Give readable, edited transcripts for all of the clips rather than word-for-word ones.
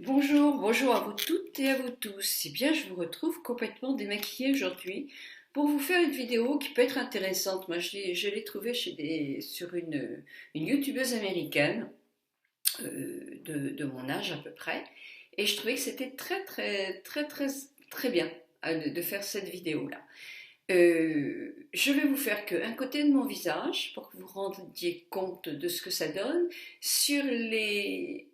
Bonjour, bonjour à vous toutes et à vous tous. Eh bien, je vous retrouve complètement démaquillée aujourd'hui pour vous faire une vidéo qui peut être intéressante. Moi, je l'ai trouvée sur une youtubeuse américaine de mon âge à peu près, et je trouvais que c'était très bien de faire cette vidéo-là. Je vais vous faire qu'un côté de mon visage pour que vous vous rendiez compte de ce que ça donne sur les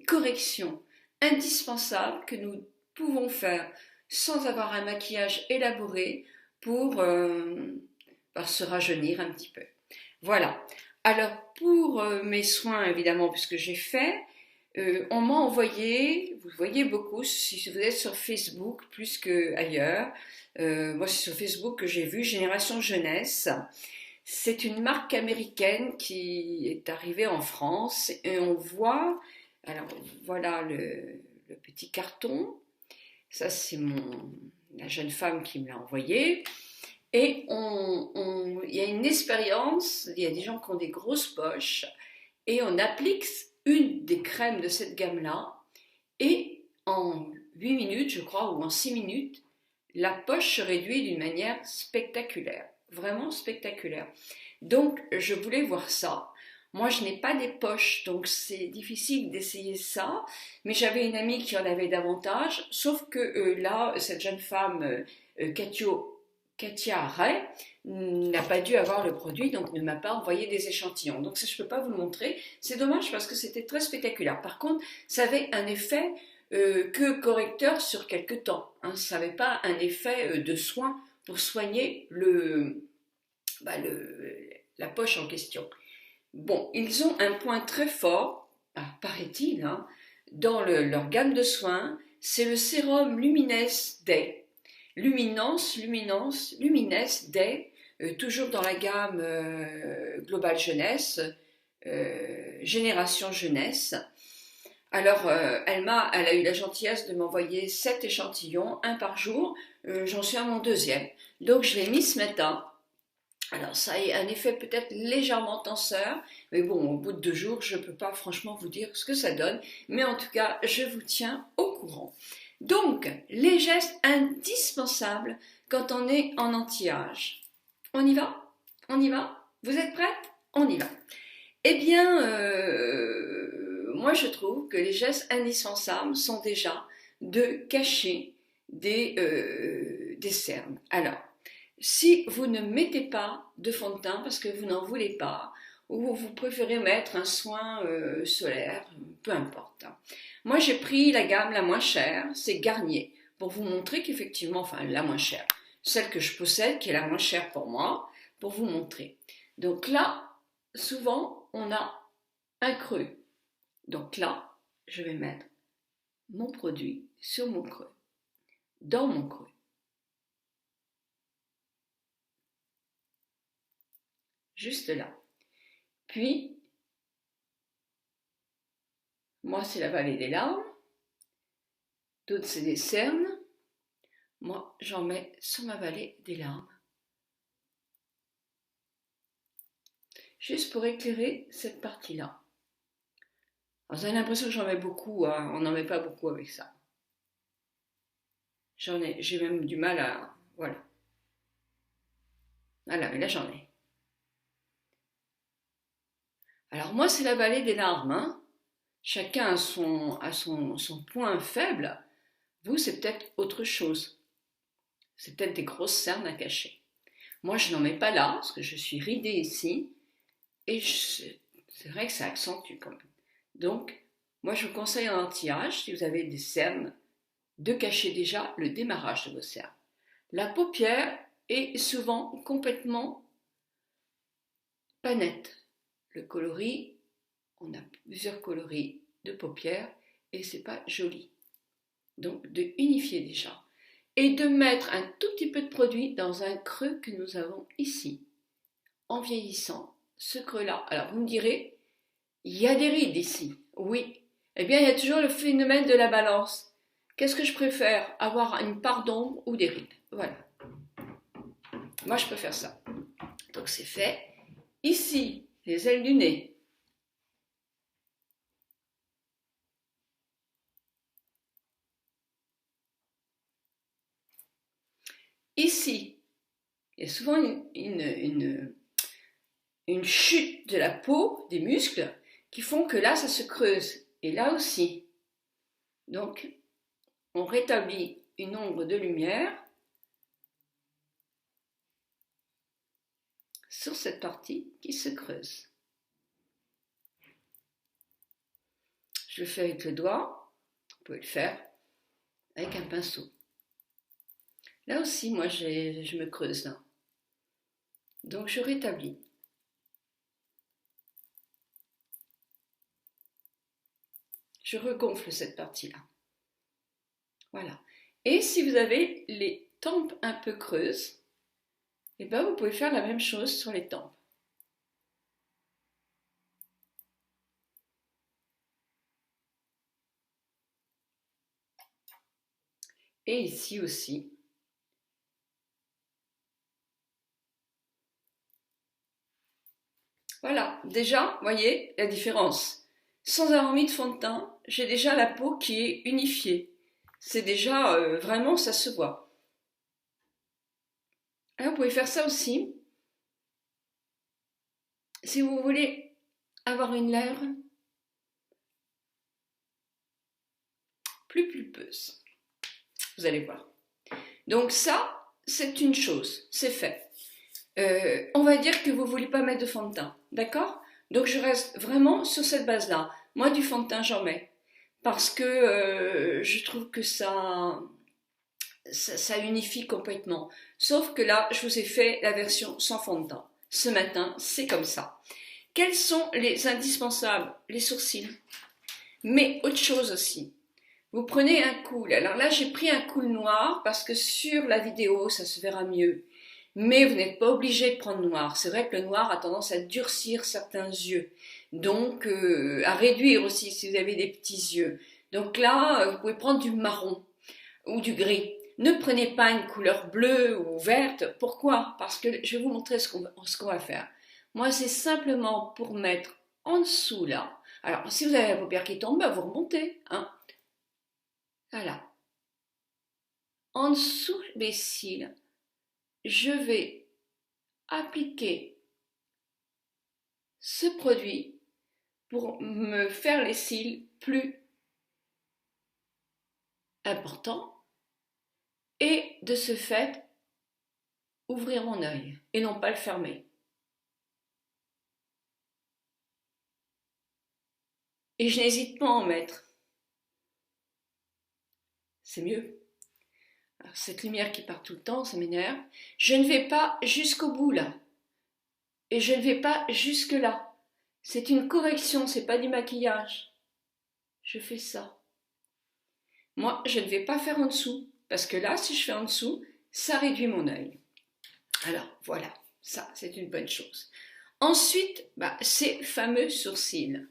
corrections indispensables que nous pouvons faire sans avoir un maquillage élaboré pour se rajeunir un petit peu. Voilà. Alors pour mes soins, évidemment, puisque j'ai fait, on m'a envoyé, vous voyez beaucoup, si vous êtes sur Facebook plus qu'ailleurs, moi c'est sur Facebook que j'ai vu Génération Jeunesse. C'est une marque américaine qui est arrivée en France et on voit, alors voilà le petit carton, ça c'est la jeune femme qui me l'a envoyé, et il y a une expérience, il y a des gens qui ont des grosses poches et on applique une des crèmes de cette gamme-là et en 8 minutes je crois ou en 6 minutes, la poche se réduit d'une manière spectaculaire, vraiment spectaculaire. Donc, je voulais voir ça. Moi, je n'ai pas des poches, donc c'est difficile d'essayer ça. Mais j'avais une amie qui en avait davantage, sauf que là, cette jeune femme, Katia Ray, n'a pas dû avoir le produit, donc ne m'a pas envoyé des échantillons. Donc ça, je ne peux pas vous le montrer. C'est dommage parce que c'était très spectaculaire. Par contre, ça avait un effet que correcteur sur quelques temps. Hein. Ça n'avait pas un effet de soin pour soigner la poche en question. Bon, ils ont un point très fort, paraît-il, hein, dans leur gamme de soins, c'est le sérum Luminesse Day. Luminesse Day, toujours dans la gamme Global Jeunesse, Génération Jeunesse. Alors, elle a eu la gentillesse de m'envoyer 7 échantillons, un par jour. J'en suis à mon deuxième. Donc, je l'ai mis ce matin. Alors, ça a un effet peut-être légèrement tenseur, mais bon, au bout de 2 jours, je ne peux pas franchement vous dire ce que ça donne. Mais en tout cas, je vous tiens au courant. Donc, les gestes indispensables quand on est en anti-âge. On y va? On y va? Vous êtes prêtes? On y va. Eh bien, moi je trouve que les gestes indispensables sont déjà de cacher des cernes. Alors, si vous ne mettez pas de fond de teint parce que vous n'en voulez pas, ou vous préférez mettre un soin solaire, peu importe. Moi j'ai pris la gamme la moins chère, c'est Garnier, pour vous montrer qu'effectivement, enfin la moins chère, celle que je possède qui est la moins chère pour moi, pour vous montrer. Donc là, souvent on a un creux. Donc là, je vais mettre mon produit sur mon creux, dans mon creux. Juste là. Puis, moi c'est la vallée des larmes, d'autres c'est des cernes. Moi j'en mets sur ma vallée des larmes. Juste pour éclairer cette partie-là. Alors, vous avez l'impression que j'en mets beaucoup, hein. On n'en met pas beaucoup avec ça. J'ai même du mal à... Voilà. Voilà, mais là j'en ai. Alors moi c'est la vallée des larmes, hein. Chacun a son point faible. Vous, c'est peut-être autre chose. C'est peut-être des grosses cernes à cacher. Moi, je n'en mets pas là, parce que je suis ridée ici. Et c'est vrai que ça accentue quand même. Donc, moi, je vous conseille en anti-âge, si vous avez des cernes, de cacher déjà le démarrage de vos cernes. La paupière est souvent complètement pas nette. Le coloris, on a plusieurs coloris de paupières et c'est pas joli. Donc, de unifier déjà. Et de mettre un tout petit peu de produit dans un creux que nous avons ici. En vieillissant, ce creux-là, alors vous me direz, il y a des rides ici. Oui. Eh bien, il y a toujours le phénomène de la balance. Qu'est-ce que je préfère? Avoir une part d'ombre ou des rides? Voilà. Moi, je préfère ça. Donc, c'est fait. Ici, les ailes du nez. ici, il y a souvent une chute de la peau, des muscles, qui font que là, ça se creuse. Et là aussi. Donc, on rétablit une ombre de lumière sur cette partie qui se creuse. Je le fais avec le doigt, vous pouvez le faire avec un pinceau. Là aussi, moi, je me creuse là. Donc, je rétablis. Je regonfle cette partie-là. Voilà. Et si vous avez les tempes un peu creuses, eh ben, vous pouvez faire la même chose sur les tempes. Et ici aussi. Voilà, déjà, vous voyez la différence. Sans avoir mis de fond de teint, j'ai déjà la peau qui est unifiée. C'est déjà, vraiment, ça se voit. Alors, vous pouvez faire ça aussi. Si vous voulez avoir une lèvre plus pulpeuse, vous allez voir. Donc ça, c'est une chose, c'est fait. On va dire que vous ne voulez pas mettre de fond de teint, d'accord? Donc je reste vraiment sur cette base-là. Moi, du fond de teint, j'en mets. Parce que je trouve que ça unifie complètement. Sauf que là, je vous ai fait la version sans fond de teint. Ce matin, c'est comme ça. Quels sont les indispensables? Les sourcils. Mais autre chose aussi. Vous prenez un cool. Alors là, j'ai pris un cool noir parce que sur la vidéo, ça se verra mieux. Mais vous n'êtes pas obligé de prendre noir. C'est vrai que le noir a tendance à durcir certains yeux. Donc, à réduire aussi si vous avez des petits yeux. Donc là, vous pouvez prendre du marron ou du gris. Ne prenez pas une couleur bleue ou verte. Pourquoi? Parce que je vais vous montrer ce qu'on va faire. Moi, c'est simplement pour mettre en dessous là. Alors, si vous avez la paupière qui tombe, vous remontez. Hein. Voilà. En dessous des cils, je vais appliquer ce produit pour me faire les cils plus importants et de ce fait ouvrir mon œil et non pas le fermer. Et je n'hésite pas à en mettre. C'est mieux. Alors, cette lumière qui part tout le temps, ça m'énerve. Je ne vais pas jusqu'au bout là. Et je ne vais pas jusque là. C'est une correction, c'est pas du maquillage. Je fais ça. Moi, je ne vais pas faire en dessous. Parce que là, si je fais en dessous, ça réduit mon œil. Alors, voilà. Ça, c'est une bonne chose. Ensuite, ces fameux sourcils.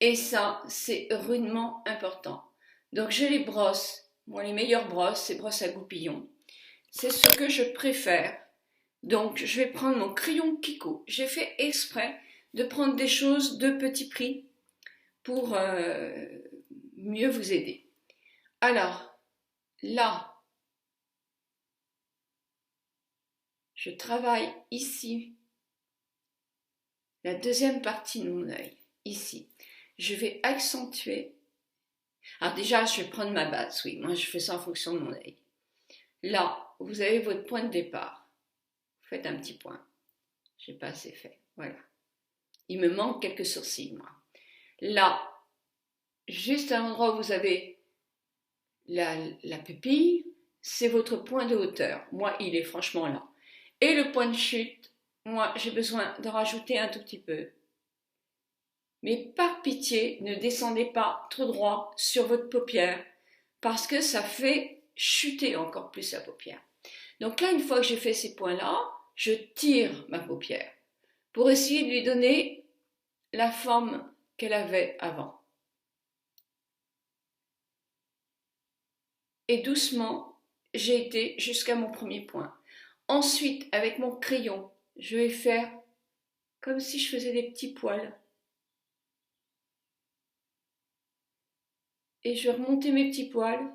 Et ça, c'est rudement important. Donc, je les brosse. Moi, les meilleures brosses, c'est brosse à goupillon. C'est ce que je préfère. Donc, je vais prendre mon crayon Kiko. J'ai fait exprès de prendre des choses de petit prix pour mieux vous aider. Alors, là, je travaille ici, la deuxième partie de mon œil, ici. Je vais accentuer. Alors déjà, je vais prendre ma base, oui, moi je fais ça en fonction de mon œil. Là, vous avez votre point de départ. Vous faites un petit point. Je n'ai pas assez fait, voilà. Il me manque quelques sourcils, moi. Là, juste à l'endroit où vous avez la pupille, c'est votre point de hauteur. Moi, il est franchement là. Et le point de chute, moi, j'ai besoin de rajouter un tout petit peu. Mais par pitié, ne descendez pas trop droit sur votre paupière parce que ça fait chuter encore plus la paupière. Donc là, une fois que j'ai fait ces points-là, je tire ma paupière pour essayer de lui donner la forme qu'elle avait avant. Et doucement, j'ai été jusqu'à mon premier point. Ensuite, avec mon crayon, je vais faire comme si je faisais des petits poils. Et je vais remonter mes petits poils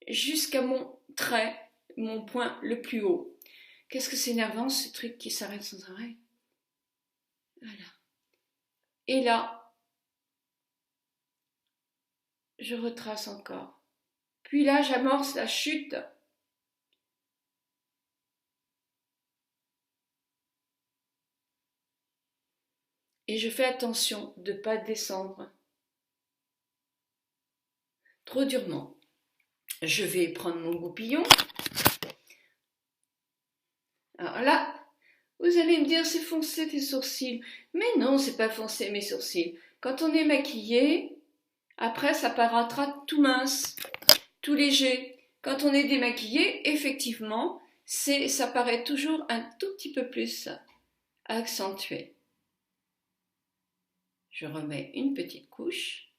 jusqu'à mon trait mon point le plus haut. Qu'est-ce que c'est énervant ce truc qui s'arrête sans arrêt? Voilà. Et là, je retrace encore. Puis là, j'amorce la chute. Et je fais attention de ne pas descendre trop durement. Je vais prendre mon goupillon. Alors là, vous allez me dire, c'est foncé tes sourcils. Mais non, c'est pas foncé mes sourcils. Quand on est maquillé, après ça paraîtra tout mince, tout léger. Quand on est démaquillé, effectivement, ça paraît toujours un tout petit peu plus accentué. Je remets une petite couche.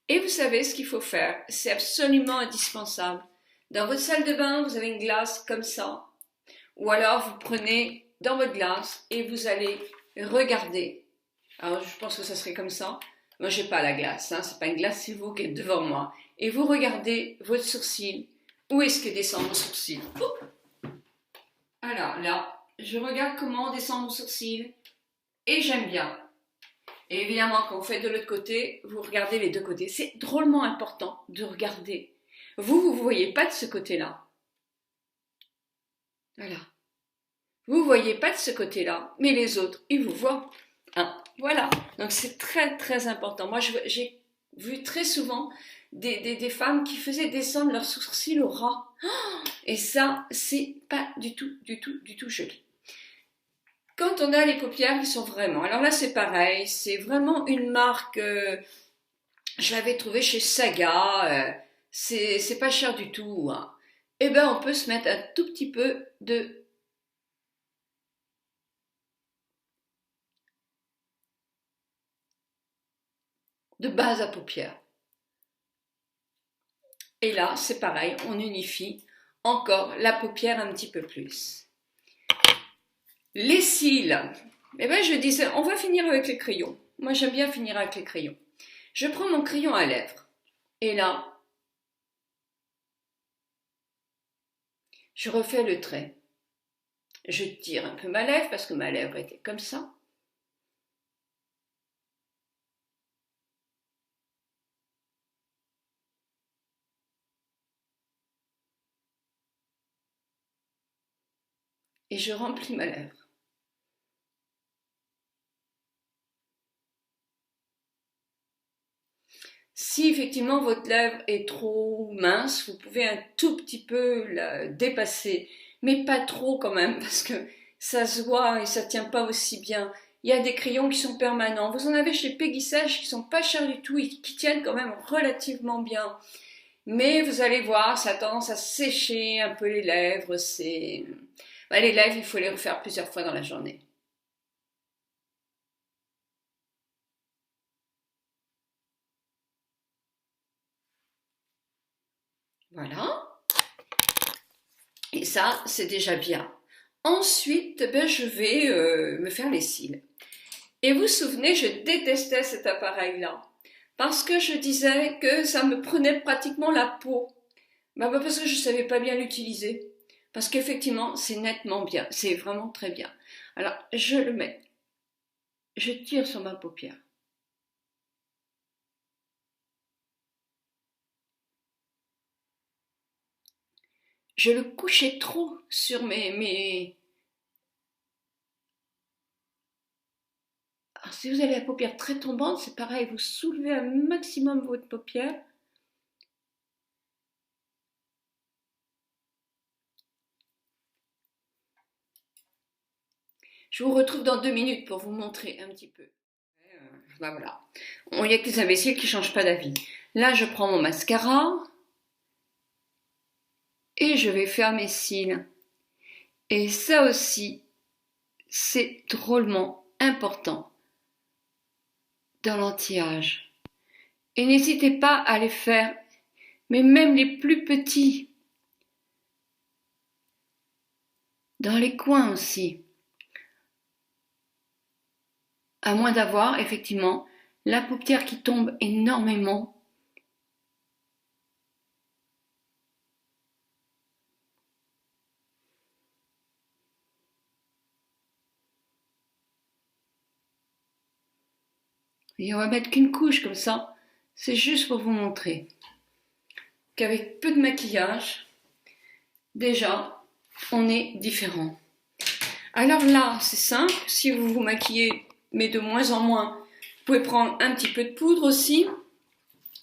Et vous savez ce qu'il faut faire, c'est absolument indispensable. Dans votre salle de bain, vous avez une glace comme ça. Ou alors vous prenez dans votre glace et vous allez regarder. Alors je pense que ça serait comme ça. Moi j'ai pas la glace, hein, c'est pas une glace, c'est vous qui êtes devant moi. Et vous regardez votre sourcil. Où est-ce que descend mon sourcil? Alors là, je regarde comment descend mon sourcil. Et j'aime bien. Et évidemment, quand vous faites de l'autre côté, vous regardez les deux côtés. C'est drôlement important de regarder. Vous voyez pas de ce côté-là. Voilà. Vous voyez pas de ce côté-là, mais les autres, ils vous voient. Hein, voilà. Donc c'est très très important. Moi, j'ai vu très souvent des femmes qui faisaient descendre leurs sourcils au ras. Et ça, c'est pas du tout joli. Quand on a les paupières qui sont vraiment... Alors là, c'est pareil. C'est vraiment une marque... je l'avais trouvée chez Saga. C'est pas cher du tout. Hein. Eh ben, on peut se mettre un tout petit peu de base à paupières. Et là, c'est pareil, on unifie encore la paupière un petit peu plus. Les cils, eh ben je disais, on va finir avec les crayons. Moi, j'aime bien finir avec les crayons. Je prends mon crayon à lèvres. Et là, je refais le trait. Je tire un peu ma lèvre parce que ma lèvre était comme ça. Et je remplis ma lèvre. Si effectivement votre lèvre est trop mince, vous pouvez un tout petit peu la dépasser, mais pas trop quand même, parce que ça se voit et ça tient pas aussi bien. Il y a des crayons qui sont permanents. Vous en avez chez Peggy Sage qui sont pas chers du tout et qui tiennent quand même relativement bien. Mais vous allez voir, ça a tendance à sécher un peu les lèvres. Les lèvres, il faut les refaire plusieurs fois dans la journée. Voilà. Et ça, c'est déjà bien. Ensuite, je vais me faire les cils. Et vous vous souvenez, je détestais cet appareil-là. Parce que je disais que ça me prenait pratiquement la peau. Parce que je ne savais pas bien l'utiliser. Parce qu'effectivement, c'est nettement bien. C'est vraiment très bien. Alors, je le mets. Je tire sur ma paupière. Je le couchais trop sur mes... Alors, si vous avez la paupière très tombante, c'est pareil. Vous soulevez un maximum votre paupière. Je vous retrouve dans 2 minutes pour vous montrer un petit peu. Voilà. Il n'y a que les imbéciles qui ne changent pas d'avis. Là, je prends mon mascara et je vais faire mes cils. Et ça aussi, c'est drôlement important dans l'anti-âge. Et n'hésitez pas à les faire, mais même les plus petits, dans les coins aussi. À moins d'avoir effectivement la paupière qui tombe énormément. Et on va mettre qu'une couche comme ça. C'est juste pour vous montrer qu'avec peu de maquillage, déjà, on est différent. Alors là, c'est simple. Si vous vous maquillez, mais de moins en moins, vous pouvez prendre un petit peu de poudre aussi.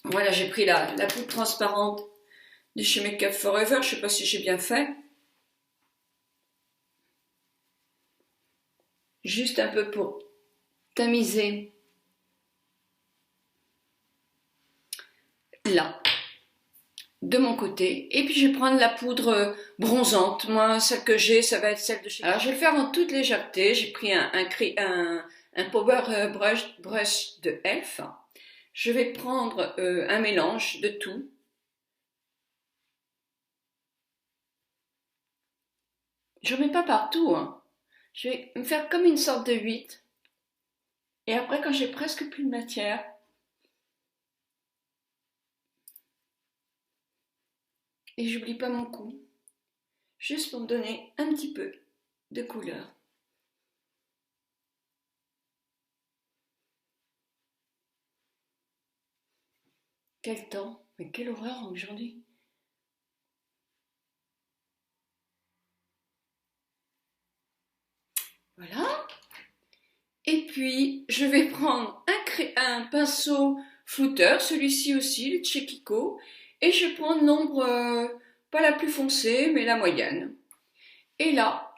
Voilà, j'ai pris la poudre transparente de chez Make Up Forever. Je ne sais pas si j'ai bien fait. Juste un peu pour tamiser là, de mon côté. Et puis je vais prendre la poudre bronzante. Moi, celle que j'ai, ça va être celle de chez... Alors je vais le faire en toute légèreté. J'ai pris un Power Brush de Elf. Je vais prendre un mélange de tout. Je ne mets pas partout, hein. Je vais me faire comme une sorte de 8. Et après, quand j'ai presque plus de matière, et j'oublie pas mon cou, juste pour me donner un petit peu de couleur. Quel temps, mais quelle horreur aujourd'hui. Voilà. Et puis, je vais prendre un pinceau flouteur, celui-ci aussi, le chez Kiko, et je prends l'ombre, pas la plus foncée, mais la moyenne. Et là,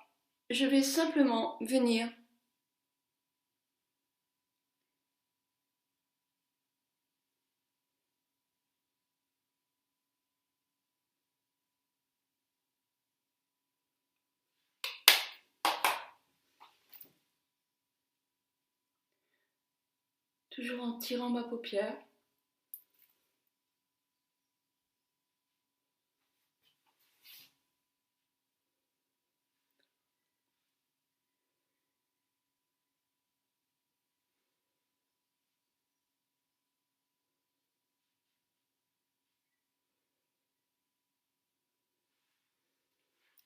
je vais simplement venir toujours en tirant ma paupière.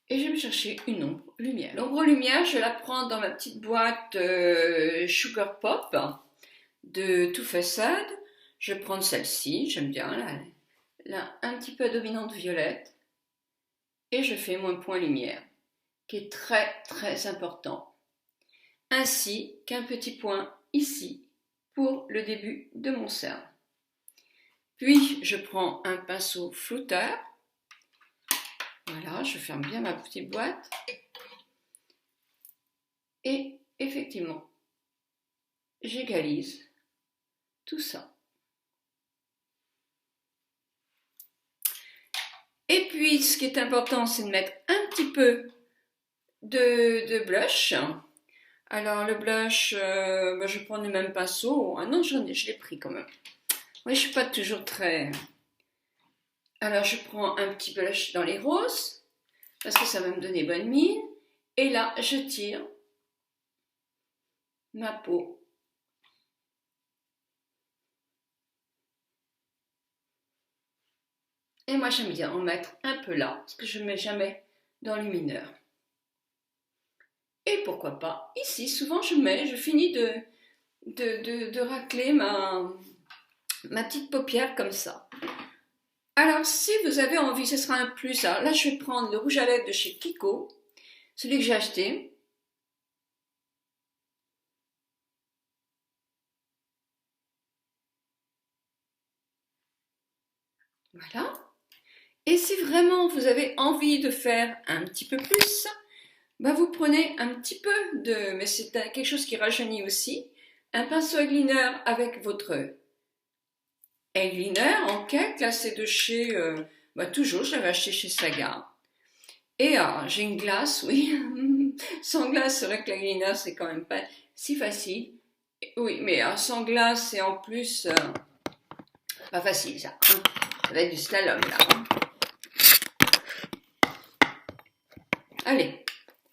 Et je vais me chercher une ombre lumière. L'ombre lumière, je la prends dans ma petite boîte Sugar Pop de Too Faced. Je vais prendre celle-ci, j'aime bien, là, un petit peu dominante violette. Et je fais mon point lumière, qui est très très important. Ainsi qu'un petit point ici, pour le début de mon cerne. Puis, je prends un pinceau flouteur. Voilà, je ferme bien ma petite boîte. Et effectivement, j'égalise tout ça. Et puis, ce qui est important, c'est de mettre un petit peu de blush. Alors, le blush, je prends le même pinceau. Ah non, je l'ai pris quand même. Moi, je ne suis pas toujours très... Alors, je prends un petit blush dans les roses, parce que ça va me donner bonne mine. Et là, je tire ma peau. Et moi, j'aime bien en mettre un peu là, parce que je ne mets jamais dans le mineur. Et pourquoi pas ici, souvent je finis de racler ma petite paupière comme ça. Alors, si vous avez envie, ce sera un plus. Alors là, je vais prendre le rouge à lèvres de chez Kiko, celui que j'ai acheté. Voilà. Et si vraiment vous avez envie de faire un petit peu plus, vous prenez un petit peu de, mais c'est quelque chose qui rajeunit aussi, un pinceau eyeliner avec votre eyeliner en cake. Là, c'est de chez, toujours, je l'avais acheté chez Saga. Et j'ai une glace, oui. Sans glace, c'est vrai que l'eyeliner, c'est quand même pas si facile. Oui, mais sans glace et en plus, pas facile ça. Ça va être du slalom là. Allez,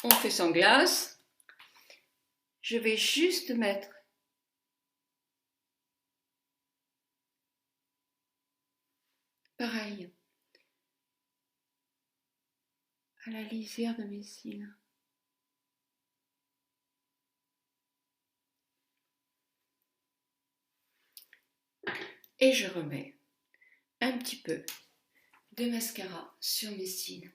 on fait sans glace. Je vais juste mettre pareil à la lisière de mes cils. et je remets un petit peu de mascara sur mes cils.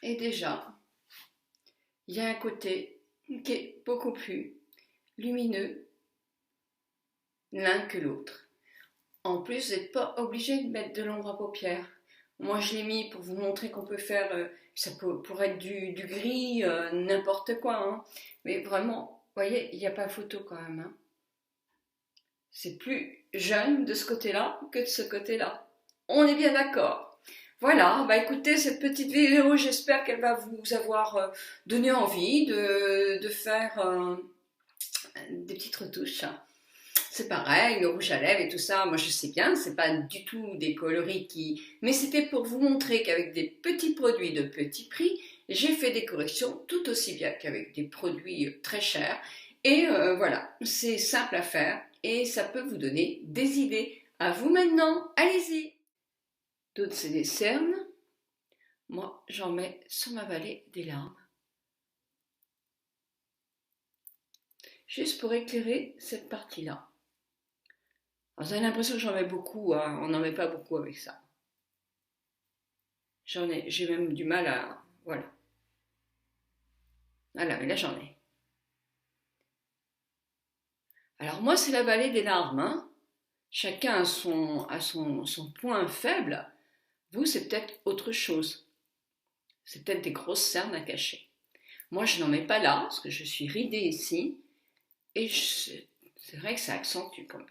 Et déjà, il y a un côté qui est beaucoup plus lumineux l'un que l'autre. En plus, vous n'êtes pas obligé de mettre de l'ombre à paupières. Moi, je l'ai mis pour vous montrer qu'on peut faire, ça pourrait être du gris, n'importe quoi. Hein. Mais vraiment, vous voyez, il n'y a pas photo quand même. Hein. C'est plus jeune de ce côté-là que de ce côté-là. On est bien d'accord. Voilà, bah écoutez, cette petite vidéo, j'espère qu'elle va vous avoir donné envie de faire des petites retouches. C'est pareil, le rouge à lèvres et tout ça, moi je sais bien, c'est pas du tout des coloris qui... Mais c'était pour vous montrer qu'avec des petits produits de petit prix, j'ai fait des corrections tout aussi bien qu'avec des produits très chers. Et voilà, c'est simple à faire et ça peut vous donner des idées. À vous maintenant, allez-y! D'autres c'est des cernes. Moi j'en mets sur ma vallée des larmes. Juste pour éclairer cette partie-là. Alors, vous avez l'impression que j'en mets beaucoup, hein. On n'en met pas beaucoup avec ça. J'ai même du mal à... Voilà. Voilà, mais là j'en ai. Alors moi c'est la vallée des larmes. Hein. Chacun a son point faible. Vous c'est peut-être autre chose. C'est peut-être des grosses cernes à cacher. Moi je n'en mets pas là, parce que je suis ridée ici. Et c'est vrai que ça accentue quand même.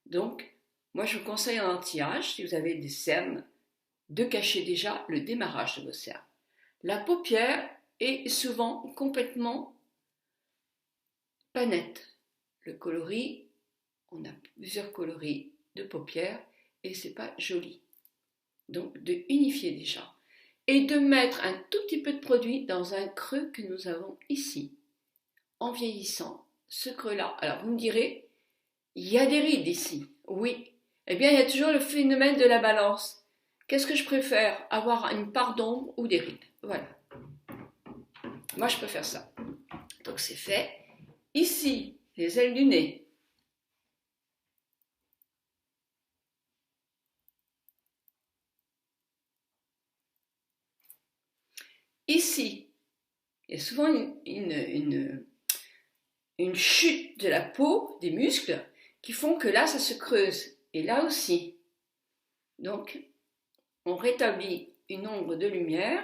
Donc, moi je vous conseille en anti-âge, si vous avez des cernes, de cacher déjà le démarrage de vos cernes. La paupière est souvent complètement pas nette. Le coloris, on a plusieurs coloris de paupières et c'est pas joli. Donc de unifier déjà. Et de mettre un tout petit peu de produit dans un creux que nous avons ici. En vieillissant, ce creux-là, alors vous me direz, il y a des rides ici. Oui. Eh bien, il y a toujours le phénomène de la balance. Qu'est-ce que je préfère? Avoir une part d'ombre ou des rides? Voilà. Moi, je préfère ça. Donc, c'est fait. Ici, les ailes du nez. Ici, il y a souvent une chute de la peau, des muscles, qui font que là, ça se creuse. Et là aussi. Donc, on rétablit une ombre de lumière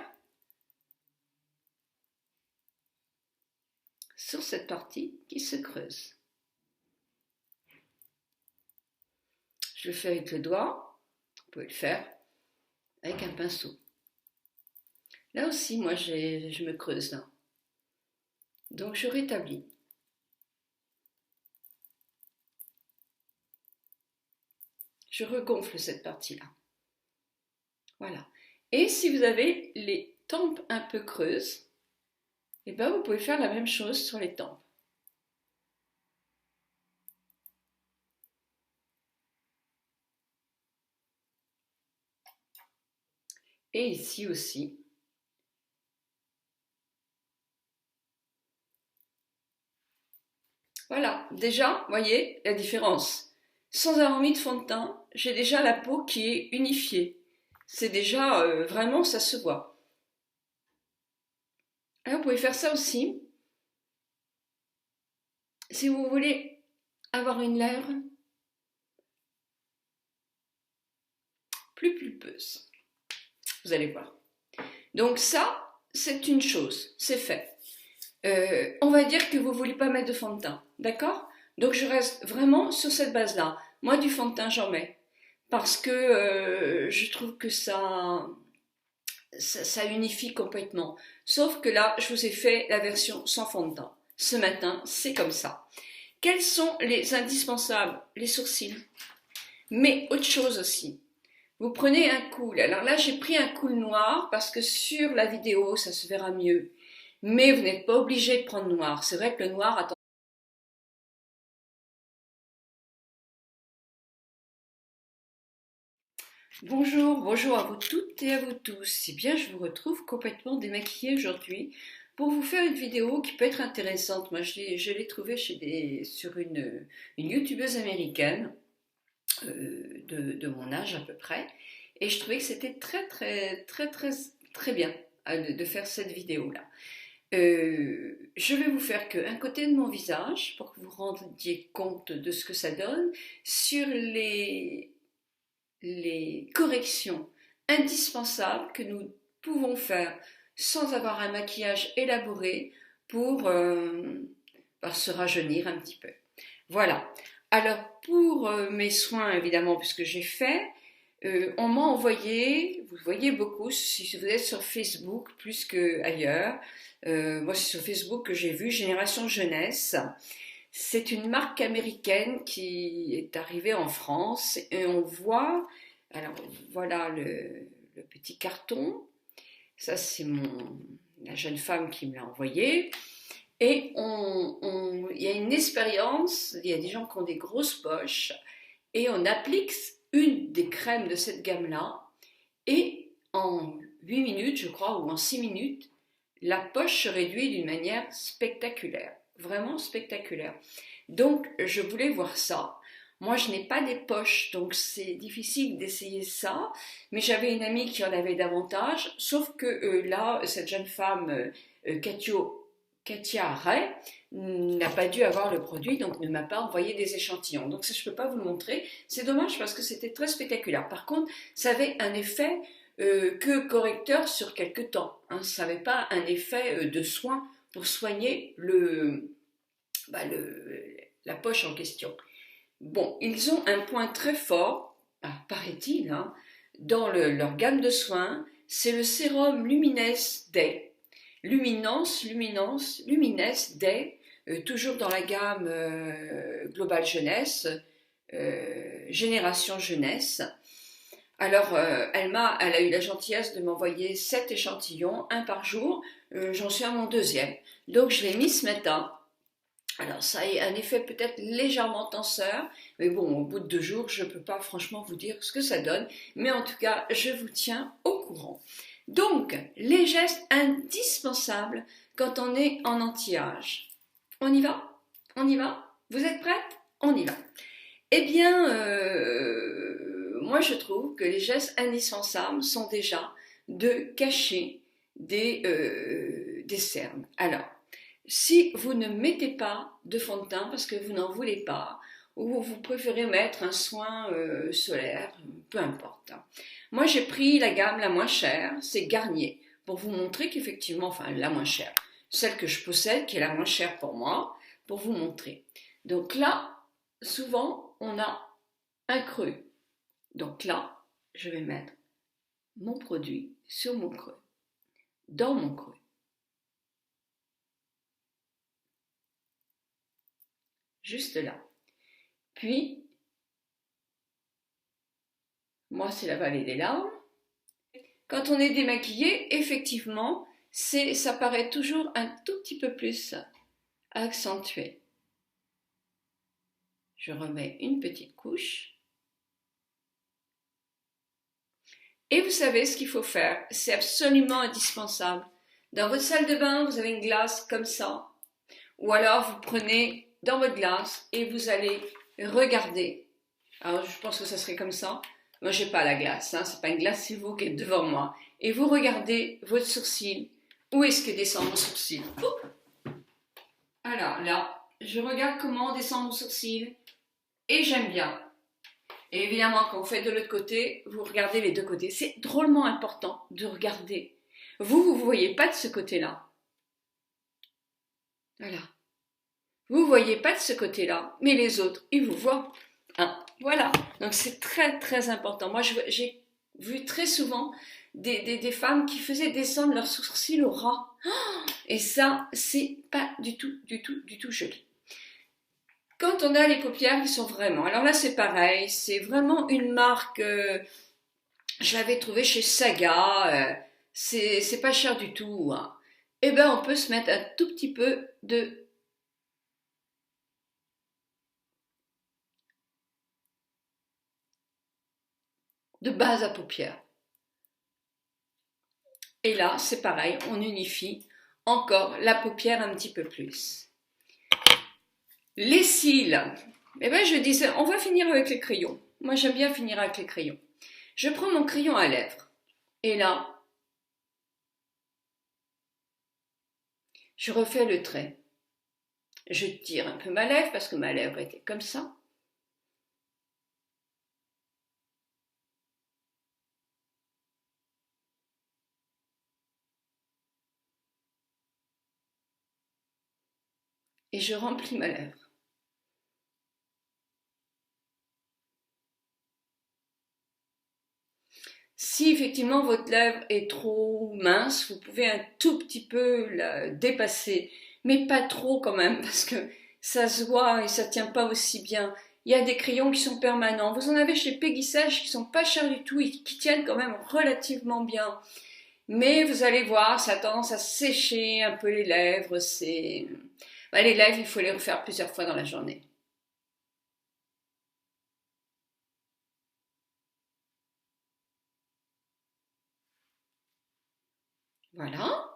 sur cette partie qui se creuse. Je le fais avec le doigt, vous pouvez le faire avec un pinceau. Là aussi, moi, je me creuse là. Donc, je rétablis. Je regonfle cette partie-là. Voilà. Et si vous avez les tempes un peu creuses, eh ben, vous pouvez faire la même chose sur les tempes. Et ici aussi. Voilà, déjà, vous voyez la différence. Sans avoir mis de fond de teint, j'ai déjà la peau qui est unifiée. C'est déjà, vraiment, ça se voit. Alors, vous pouvez faire ça aussi. Si vous voulez avoir une lèvre plus pulpeuse, vous allez voir. Donc ça, c'est une chose, c'est fait. On va dire que vous ne voulez pas mettre de fond de teint, d'accord? Donc je reste vraiment sur cette base-là. Moi, du fond de teint, j'en mets. Parce que je trouve que ça unifie complètement. Sauf que là, je vous ai fait la version sans fond de teint. Ce matin, c'est comme ça. Quels sont les indispensables? Les sourcils. Mais autre chose aussi. Vous prenez un cool. Alors là, j'ai pris un cool noir parce que sur la vidéo, ça se verra mieux. Mais vous n'êtes pas obligé de prendre noir. C'est vrai que le noir a Bonjour, bonjour à vous toutes et à vous tous. Eh bien, je vous retrouve complètement démaquillée aujourd'hui pour vous faire une vidéo qui peut être intéressante. Moi, je l'ai trouvée sur une youtubeuse américaine de mon âge à peu près. Et je trouvais que c'était très bien de faire cette vidéo-là. Je vais vous faire qu'un côté de mon visage pour que vous rendiez compte de ce que ça donne sur les corrections indispensables que nous pouvons faire sans avoir un maquillage élaboré pour se rajeunir un petit peu. Voilà. Alors pour mes soins, évidemment, puisque j'ai fait, on m'a envoyé, vous voyez beaucoup, si vous êtes sur Facebook plus qu'ailleurs, moi c'est sur Facebook que j'ai vu Génération Jeunesse. C'est une marque américaine qui est arrivée en France et on voit, alors voilà le petit carton, ça c'est la jeune femme qui me l'a envoyé. Et il y a une expérience, il y a des gens qui ont des grosses poches et on applique une des crèmes de cette gamme-là et en 8 minutes, je crois, ou en 6 minutes, la poche se réduit d'une manière spectaculaire, vraiment spectaculaire. Donc, je voulais voir ça. Moi, je n'ai pas des poches, donc c'est difficile d'essayer ça, mais j'avais une amie qui en avait davantage, sauf que là, cette jeune femme, Katia Ray, n'a pas dû avoir le produit, donc ne m'a pas envoyé des échantillons. Donc ça, je ne peux pas vous le montrer. C'est dommage parce que c'était très spectaculaire. Par contre, ça avait un effet que correcteur sur quelques temps. Hein. Ça n'avait pas un effet de soin pour soigner la poche en question. Bon, ils ont un point très fort, paraît-il, hein, dans leur gamme de soins, c'est le sérum Luminesse Day. Luminesse Day, toujours dans la gamme Global Jeunesse, Génération Jeunesse. Alors, elle a eu la gentillesse de m'envoyer 7 échantillons, un par jour. J'en suis à mon deuxième. Donc, je l'ai mis ce matin. Alors, ça a un effet peut-être légèrement tenseur, mais bon, au bout de 2 jours, je ne peux pas franchement vous dire ce que ça donne. Mais en tout cas, je vous tiens au courant. Donc, les gestes indispensables quand on est en anti-âge. On y va? On y va? Vous êtes prêts? On y va. Eh bien, moi je trouve que les gestes indispensables sont déjà de cacher des cernes. Alors, si vous ne mettez pas de fond de teint parce que vous n'en voulez pas, ou vous préférez mettre un soin solaire, peu importe. Moi j'ai pris la gamme la moins chère, c'est Garnier, pour vous montrer qu'effectivement, enfin la moins chère, celle que je possède qui est la moins chère pour moi, pour vous montrer. Donc là, souvent on a un creux. Donc là, je vais mettre mon produit sur mon creux, dans mon creux. Juste là. Puis, moi, c'est la vallée des larmes. Quand on est démaquillé, effectivement, ça paraît toujours un tout petit peu plus accentué. Je remets une petite couche. Et vous savez ce qu'il faut faire, c'est absolument indispensable. Dans votre salle de bain, vous avez une glace comme ça. Ou alors, vous prenez dans votre glace et vous allez regarder. Alors, je pense que ça serait comme ça. Moi, j'ai pas la glace, hein. C'est pas une glace, c'est vous qui êtes devant moi. Et vous regardez votre sourcil. Où est-ce que descend mon sourcil? Alors là, je regarde comment descend mon sourcil et j'aime bien. Et évidemment, quand vous faites de l'autre côté, vous regardez les deux côtés. C'est drôlement important de regarder. Vous voyez pas de ce côté-là. Voilà. Vous voyez pas de ce côté-là, mais les autres, ils vous voient. Hein, voilà. Donc c'est très important. Moi, j'ai vu très souvent des femmes qui faisaient descendre leurs sourcils au ras. Et ça, c'est pas du tout joli. Quand on a les paupières qui sont vraiment... Alors là, c'est pareil. C'est vraiment une marque... je l'avais trouvée chez Saga. C'est pas cher du tout. Hein. Eh ben, on peut se mettre un tout petit peu de... de base à paupières. Et là, c'est pareil, on unifie encore la paupière un petit peu plus. Les cils, eh ben, je disais, on va finir avec les crayons. Moi, j'aime bien finir avec les crayons. Je prends mon crayon à lèvres. Et là, je refais le trait. Je tire un peu ma lèvre parce que ma lèvre était comme ça. Et je remplis ma lèvre. Si effectivement votre lèvre est trop mince, vous pouvez un tout petit peu la dépasser, mais pas trop quand même, parce que ça se voit et ça tient pas aussi bien. Il y a des crayons qui sont permanents. Vous en avez chez Peggy Sage qui sont pas chers du tout et qui tiennent quand même relativement bien. Mais vous allez voir, ça a tendance à sécher un peu les lèvres. Les lèvres, il faut les refaire plusieurs fois dans la journée. Voilà.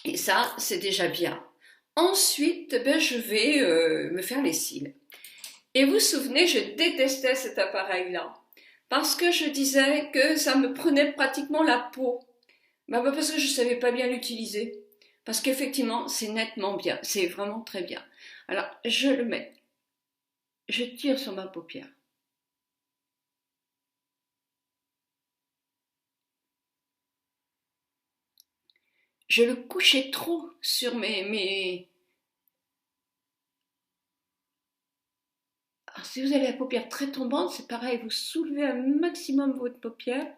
Et ça, c'est déjà bien. Ensuite, je vais me faire les cils. Et vous vous souvenez, je détestais cet appareil-là. Parce que je disais que ça me prenait pratiquement la peau. Parce que je ne savais pas bien l'utiliser. Parce qu'effectivement, c'est nettement bien. C'est vraiment très bien. Alors, je le mets. Je tire sur ma paupière. Je le couchais trop sur mes... Alors, si vous avez la paupière très tombante, c'est pareil, vous soulevez un maximum votre paupière.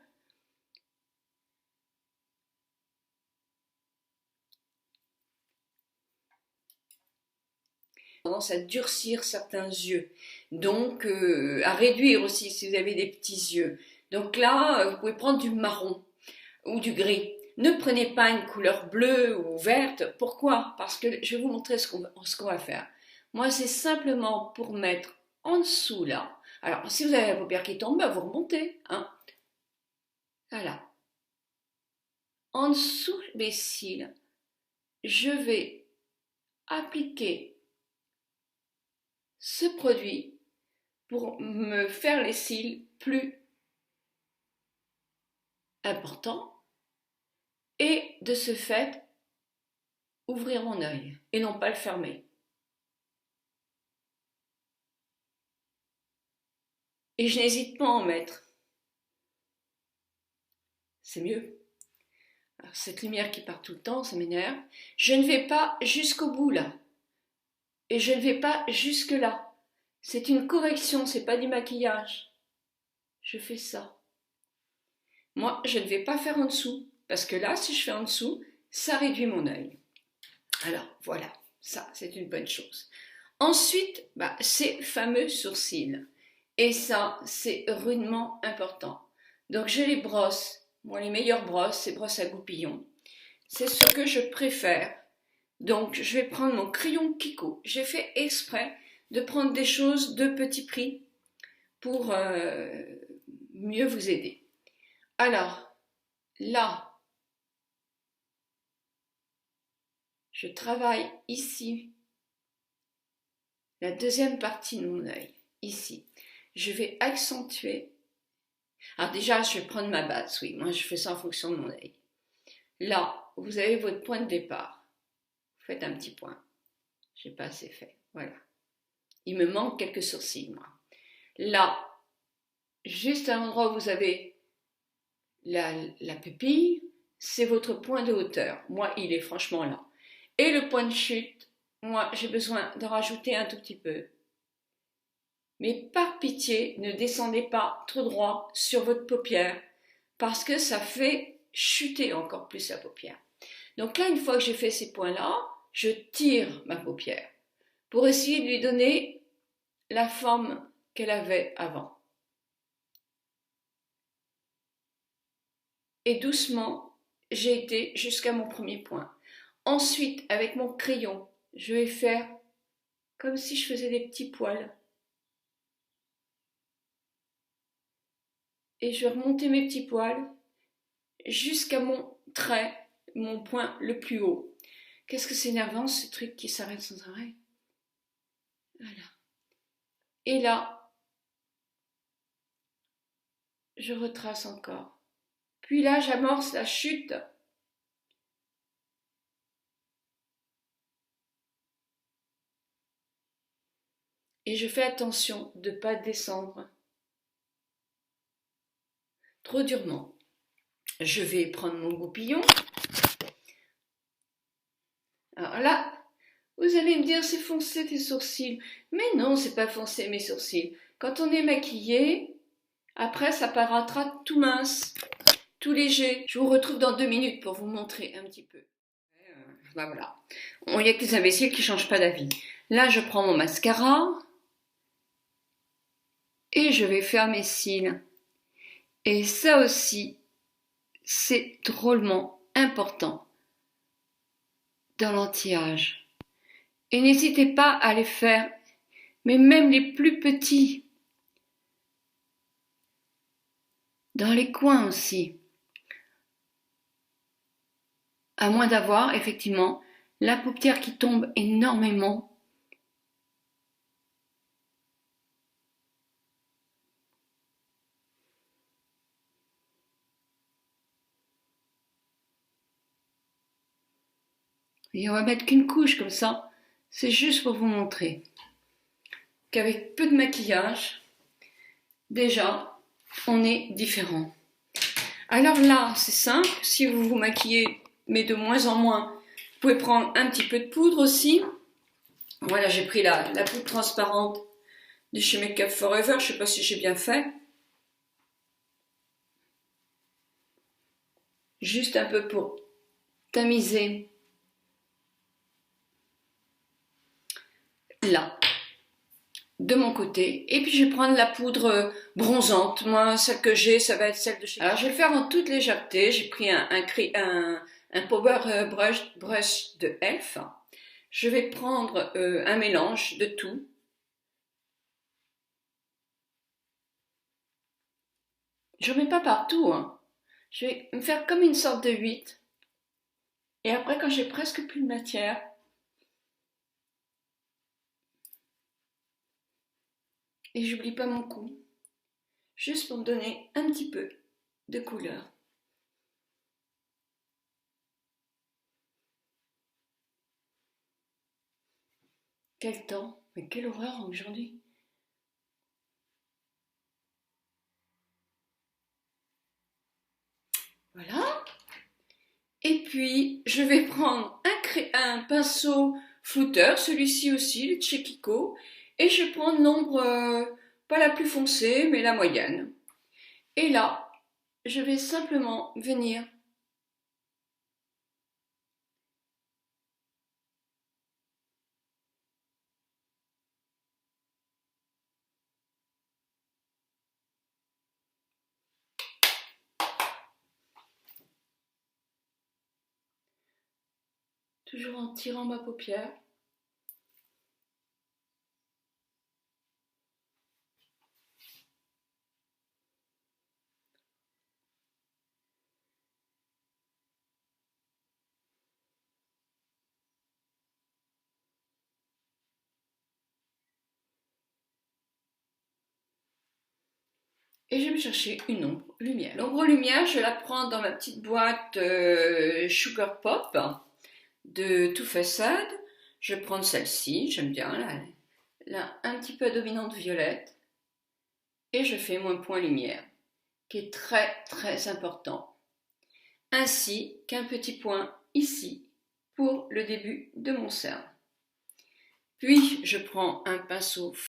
Tendance à durcir certains yeux, donc à réduire aussi si vous avez des petits yeux. Donc là, vous pouvez prendre du marron ou du gris. Ne prenez pas une couleur bleue ou verte. Pourquoi? Parce que je vais vous montrer ce qu'on va faire. Moi, c'est simplement pour mettre en dessous là. Alors, si vous avez la paupière qui tombe, vous remontez. Hein. Voilà. En dessous des cils, je vais appliquer ce produit pour me faire les cils plus importants et de ce fait ouvrir mon œil et non pas le fermer. Et je n'hésite pas à en mettre. C'est mieux. Alors, cette lumière qui part tout le temps, ça m'énerve. Je ne vais pas jusqu'au bout là. Et je ne vais pas jusque là. C'est une correction, c'est pas du maquillage. Je fais ça. Moi, je ne vais pas faire en dessous. Parce que là, si je fais en dessous, ça réduit mon œil. Alors, voilà. Ça, c'est une bonne chose. Ensuite, ces fameux sourcils. Et ça, c'est rudement important. Donc, je les brosse. Moi, les meilleures brosses, c'est brosses à goupillons. C'est ce que je préfère. Donc, je vais prendre mon crayon Kiko. J'ai fait exprès de prendre des choses de petit prix pour mieux vous aider. Alors, là, je travaille ici, la deuxième partie de mon œil, ici. Je vais accentuer. Alors déjà, je vais prendre ma base, oui, moi je fais ça en fonction de mon œil. Là, vous avez votre point de départ. Vous faites un petit point. Je n'ai pas assez fait, voilà. Il me manque quelques sourcils, moi. Là, juste à l'endroit où vous avez la pupille, c'est votre point de hauteur. Moi, il est franchement là. Et le point de chute, moi, j'ai besoin d'en rajouter un tout petit peu. Mais par pitié, ne descendez pas trop droit sur votre paupière parce que ça fait chuter encore plus la paupière. Donc là, une fois que j'ai fait ces points-là, je tire ma paupière pour essayer de lui donner la forme qu'elle avait avant. Et doucement, j'ai été jusqu'à mon premier point. Ensuite, avec mon crayon, je vais faire comme si je faisais des petits poils. et je vais remonter mes petits poils jusqu'à mon trait, mon point le plus haut. Qu'est-ce que c'est énervant ce truc qui s'arrête sans arrêt. Voilà. Et là, je retrace encore. Puis là, j'amorce la chute. Et je fais attention de ne pas descendre trop durement. Je vais prendre mon goupillon. Alors là, vous allez me dire, c'est foncé tes sourcils. Mais non, c'est pas foncé mes sourcils. Quand on est maquillé, après ça paraîtra tout mince, tout léger. Je vous retrouve dans 2 minutes pour vous montrer un petit peu. Ben voilà. Il n'y a que des imbéciles qui ne changent pas d'avis. Là, je prends mon mascara et je vais faire mes cils. Et ça aussi, c'est drôlement important dans l'anti-âge. Et n'hésitez pas à les faire, mais même les plus petits, dans les coins aussi. À moins d'avoir effectivement la paupière qui tombe énormément. Et on va mettre qu'une couche comme ça, c'est juste pour vous montrer qu'avec peu de maquillage, déjà, on est différent. Alors là, c'est simple, si vous vous maquillez, mais de moins en moins, vous pouvez prendre un petit peu de poudre aussi. Voilà, j'ai pris la poudre transparente de chez Make Up For Ever, je ne sais pas si j'ai bien fait. Juste un peu pour tamiser là, de mon côté. Et puis je vais prendre la poudre bronzante. Moi, celle que j'ai, ça va être celle de chez... Alors je vais le faire en toute légèreté. J'ai pris un Power Brush de Elf. Je vais prendre un mélange de tout. Je ne mets pas partout, hein. Je vais me faire comme une sorte de 8. Et après, quand j'ai presque plus de matière, et j'oublie pas mon cou, juste pour me donner un petit peu de couleur. Quel temps, mais quelle horreur aujourd'hui. Voilà. Et puis, je vais prendre un pinceau flouteur, celui-ci aussi, le chez Kiko, et je vais prendre l'ombre, pas la plus foncée, mais la moyenne. Et là, je vais simplement venir toujours en tirant ma paupière. Et je vais me chercher une ombre lumière. L'ombre lumière, je la prends dans ma petite boîte Sugar Pop de Too Faced. Je vais prendre celle-ci, j'aime bien, là, un petit peu dominante violette. Et je fais mon point lumière, qui est très très important. Ainsi qu'un petit point ici, pour le début de mon cerne. Puis je prends un pinceau